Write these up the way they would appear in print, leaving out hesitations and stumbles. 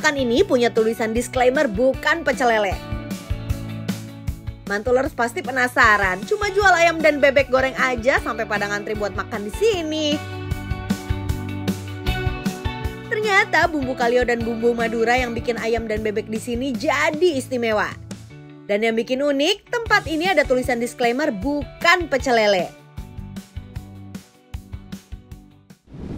makan ini punya tulisan disclaimer bukan pecel lele. Mantulers pasti penasaran, cuma jual ayam dan bebek goreng aja sampai pada ngantri buat makan di sini. Ternyata bumbu kalio dan bumbu Madura yang bikin ayam dan bebek di sini jadi istimewa. Dan yang bikin unik, tempat ini ada tulisan disclaimer bukan pecel lele.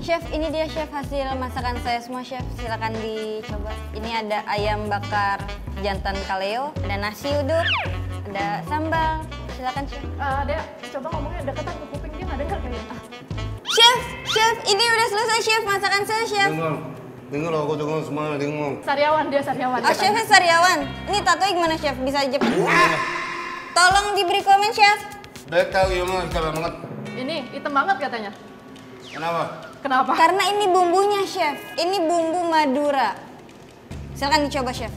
Chef, ini dia chef hasil masakan saya semua chef, silakan dicoba. Ini ada ayam bakar jantan kaleo, ada nasi uduk, ada sambal, silakan chef. Dea, coba ngomongnya deketan ke kuping dia nggak dengar kayaknya. Chef, ini udah selesai chef masakan saya chef. Dengar aku dengar semua dengar. Saryawan dia, saryawan. Oh chefnya Saryawan, ini tato gimana chef, bisa aja. Tolong diberi komen chef. Beta gimana sekarang banget? Ini hitam banget katanya. Kenapa? Kenapa? Karena ini bumbunya chef, ini bumbu Madura. Silakan dicoba chef.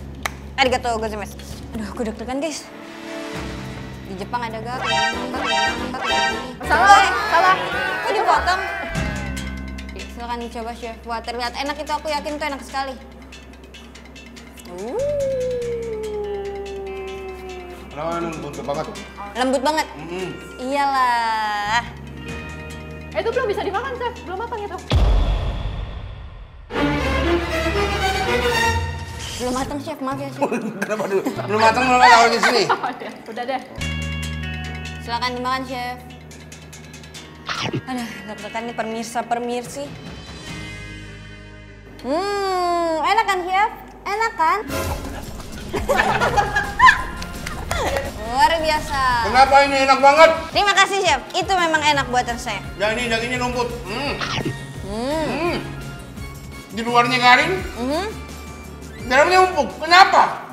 Arigatou gozaimasu. Aduh, aku deg-degan guys. Di Jepang ada gak? Salah. Kok dipotong? Silakan dicoba chef. Wah, terlihat enak itu, aku yakin itu enak sekali. Kenapa lembut banget? Lembut banget? Iyalah. Itu belum bisa dimakan, chef. Belum matang itu. Belum matang chef, maaf ya chef. Kenapa dulu? Belum matang taruh di sini. Udah deh. Silakan dimakan chef. Aduh, deg-degan nih permirsi. Enak kan chef? Enak kan? Luar biasa. Kenapa ini enak banget? Terima kasih chef, itu memang enak buatan saya. Dagingnya lembut. Di luarnya garing, dalamnya empuk. Kenapa?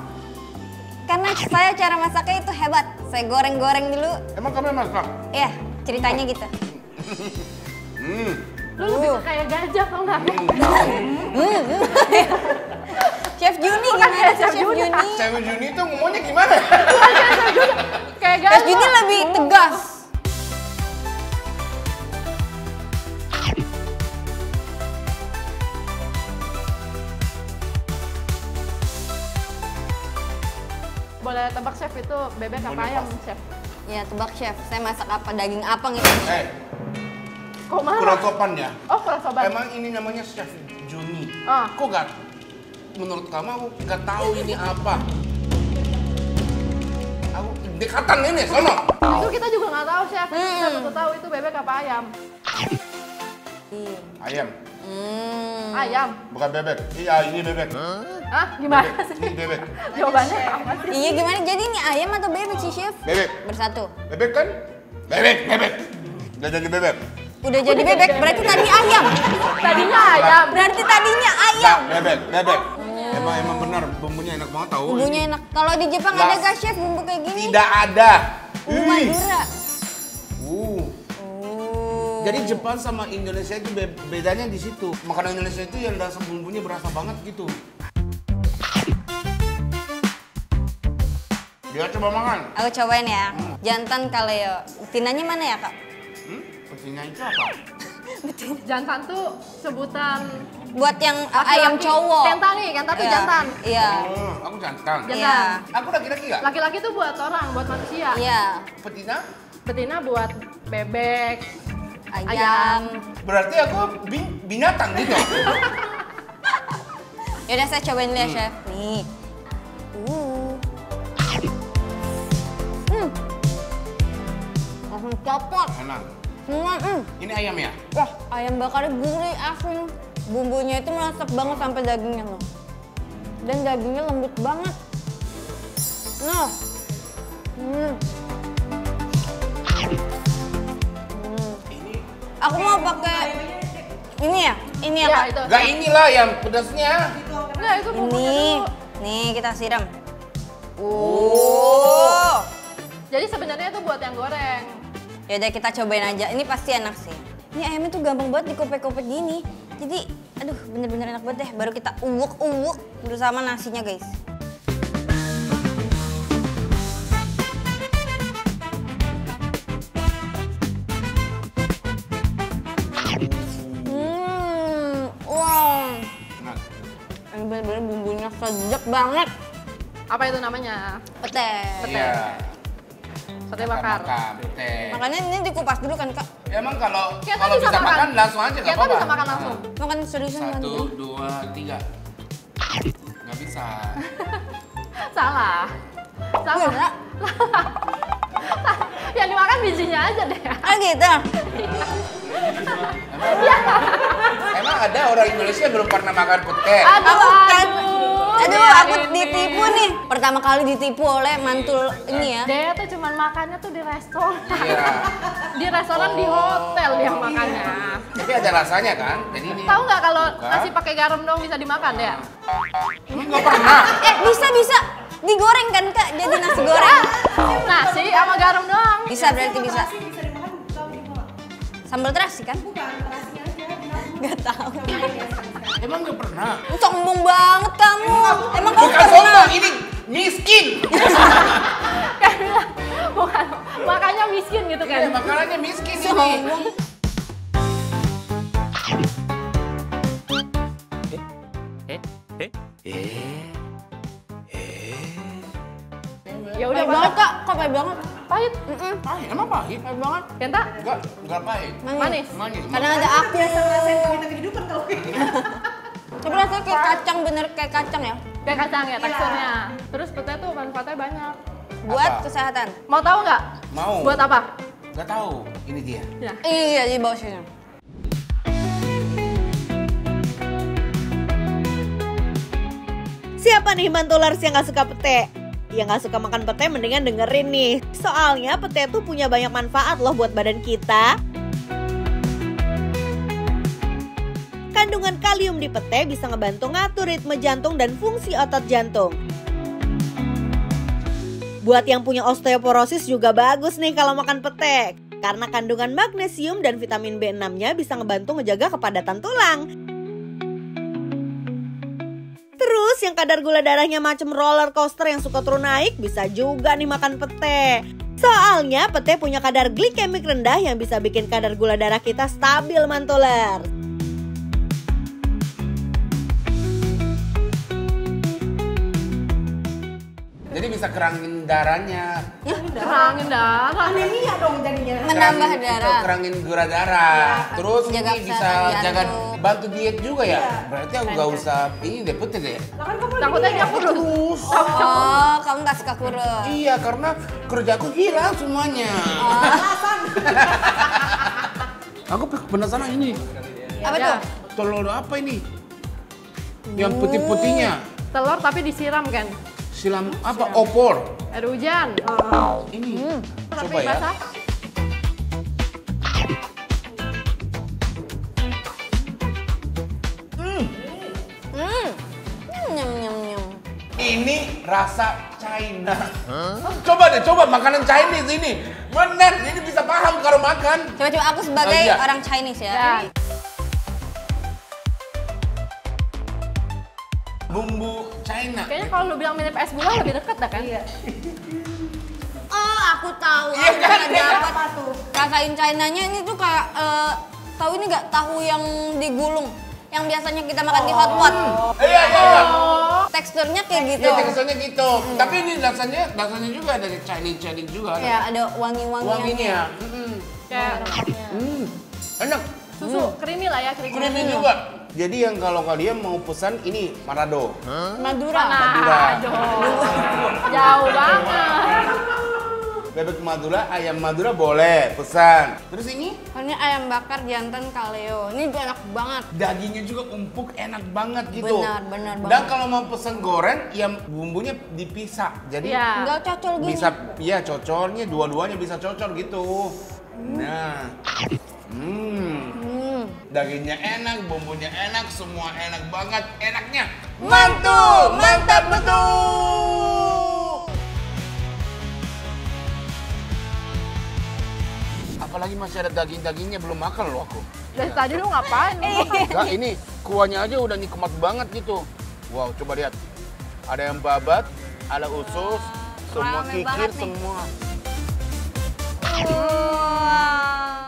Karena saya cara masaknya itu hebat. Saya goreng-goreng dulu. Emang kamu yang masak? Ya, ceritanya gitu. Lu lebih ke kayak gajah tau nggak? Chef Juni Bukan gimana kayak sih Chef Chef Juni. Juni? Chef Juni tuh ngomongnya gimana? Kayak Chef gajah. Juni lebih tegas. Boleh tebak chef itu bebek apa ayam chef? Ya tebak chef, saya masak apa? Daging apa gitu? Kok marah? Kurang sopan ya? Oh, kurang sopan. Emang ini namanya Chef Juni. Ah. Kok gak? Menurut kamu aku gak tahu ini apa? Aku dekatan ini, sono. Itu kita juga nggak tahu chef. Kita tuh tahu itu bebek apa ayam. Ayam, Ayam. bukan bebek. Iya, ini bebek. Hah? Gimana Bebek. sih? Ini bebek. Jawabannya apa sih? Iya gimana? Jadi ini ayam atau bebek sih chef? Bebek. Bersatu. Bebek kan? Bebek. Udah jadi bebek. Udah jadi bebek, berarti tadi ayam. Tadinya ayam. Berarti tadinya ayam. Bebek. Emang benar bumbunya enak banget tahu. Bumbunya enak. Kalau di Jepang Lah. ada gak chef bumbu kayak gini? Tidak ada. Bumbu Madura. Jadi Jepang sama Indonesia itu bedanya di situ. Makanan Indonesia itu yang rasa bumbunya berasa banget gitu. Dia coba makan. Aku cobain ya. Jantan kaleo. Betinanya mana ya kak? Betina itu apa? Jantan tuh sebutan Buat yang laki-laki. ayam cowok. Kentan nih, kentan tuh Iya. jantan. Iya. Aku jantan. Jantan. Iya. Aku laki-laki nggak? Laki-laki tuh buat orang, buat manusia. Iya. Betina? Betina buat bebek, Ayam. Berarti aku binatang gitu. Yaudah saya cobain dulu ya chef. Nih. Langsung copot. Enak. Semua. Ini ayam ya? Wah, ayam bakarnya gurih, asin. Bumbunya itu meresap banget sampai dagingnya loh. Dan dagingnya lembut banget. Nah. Aku mau pakai ini ya? Ini ya, ya Kak? itu. Gak inilah yang pedasnya. Enggak, itu bumbunya Ini. dulu. Nih, kita siram. Jadi sebenarnya itu buat yang goreng. Yaudah kita cobain aja, ini pasti enak sih. Ini ayamnya tuh gampang banget dikopek-kopek gini. Jadi, aduh bener-bener enak banget deh. Baru kita uwuk-uwuk bersama nasinya guys. Wow. Enak. Ini bener-bener bumbunya Enak sedap banget. Apa itu namanya? Pete. Iya. Sate bakar. Pete. Makanya ini dikupas dulu kan kak. Ya, emang kalau Kita kalau bisa bisa makan. makan langsung aja nggak Kita apa-apa. bisa makan langsung. Makan seriusan kan? 1, 2, 3. Nggak bisa. Salah. Salah. Enggak. Yang dimakan bijinya aja deh. Ah gitu. Emang ada orang Indonesia yang belum pernah makan pete? Aduh, Aduh, Ya, aku ini. ditipu nih. Pertama kali ditipu oleh mantul ini ya. Dia tuh cuman makannya tuh di restoran. Iya. Di restoran di hotel dia makannya. Tapi ada rasanya kan? Jadi ini. Tahu nggak kalau Buka. nasi pakai garam dong bisa dimakan ya? Emang nggak pernah. Bisa. Digoreng kan kak, jadi nasi goreng. Nasi sama garam doang. Bisa berarti bisa. Sambal terasi kan? Gak tahu. Emang nggak pernah. Sombong banget kamu. Emang kamu Bukan pernah? sombong, ini miskin. Bukan, makanya miskin gitu kan. Ya, makanannya miskin ini. Sombong. Ya udah Pahit banget kak, kok pahit banget. Pahit. Pahit, emang pahit? Pahit banget. Kenta? Enggak pahit. Manis. Manis. Karena ada aku. Tapi rasanya kayak kacang, bener kayak kacang ya. Kayak kacang ya teksturnya. Terus pete tuh manfaatnya banyak. Buat Apa? kesehatan. Mau tahu nggak? Mau. Buat apa? Nggak tahu. Ini dia. Ya. Iya, di bawah sini. Siapa nih mantulers yang gak suka pete? Yang gak suka makan pete mendingan dengerin nih. Soalnya pete tuh punya banyak manfaat loh buat badan kita. Kandungan kalium di pete bisa ngebantu ngatur ritme jantung dan fungsi otot jantung. Buat yang punya osteoporosis juga bagus nih kalau makan pete. Karena kandungan magnesium dan vitamin B6-nya bisa ngebantu ngejaga kepadatan tulang. Terus yang kadar gula darahnya macam roller coaster yang suka turun naik bisa juga nih makan pete. Soalnya pete punya kadar glikemik rendah yang bisa bikin kadar gula darah kita stabil mantuler. Jadi bisa kerangin darahnya. Kerangin darah. Menambah darah. Kerangin gula darah. Terus Jaga ini bisa kesehatan jaga jantung. bantu diet juga ya. Berarti aku nggak usah ini deh pete deh. Takutnya dia kurus. Oh, kamu gak suka kurus. Iya, karena kerjaku hilang semuanya. Aku penasaran ini. Apa Ya. tuh? Telur apa ini? Yang putih-putihnya. Telur tapi disiram kan. Silam apa? Opor. Air hujan. Ini. Tapi Coba ya. basah. Nyam nyam nyam. Ini rasa China. Coba deh, coba makanan Chinese ini. Bener, ini bisa paham kalau makan. Coba-coba aku sebagai Oh, iya. orang Chinese ya. Ya. Bumbu China. Kayaknya kalau lu bilang mirip es buah lebih dekat dah kan? Iya. Oh, aku tahu. Iya Aku kan? udah dapat. Rasain Chinanya ini tuh kayak tahu ini nggak, tahu yang digulung yang biasanya kita makan di hotpot. Iya, iya, iya. Teksturnya kayak gitu. Iya, teksturnya gitu. Tapi ini rasanya juga dari Chinese juga. Ya, ada wangi-wanginya. Wanginya. Kayak rempahnya. Enak. Susu creamy lah ya, Creamy juga. Jadi yang kalau kalian mau pesan ini Manado. Madura. Madura. Jauh banget. Bebek Madura, ayam Madura boleh pesan. Terus ini Ini ayam bakar jantan kaleo. Ini juga enak banget. dagingnya juga empuk, enak banget gitu. Benar, benar Dan banget. kalau mau pesan goreng, yang bumbunya dipisah. Jadi Iya. Enggak cocol gini. bisa, ya cocornya dua-duanya bisa cocor gitu. Nah, dagingnya enak, bumbunya enak, semua enak banget. Enaknya mantul, mantap betul. Apalagi masih ada daging-dagingnya belum makan loh aku. Dari tadi lu ngapain? Lu makan? Enggak, ini kuahnya aja udah nikmat banget gitu. Wow, coba lihat. Ada yang babat, ada usus, semua Rame kikir, banget nih. semua. Wah.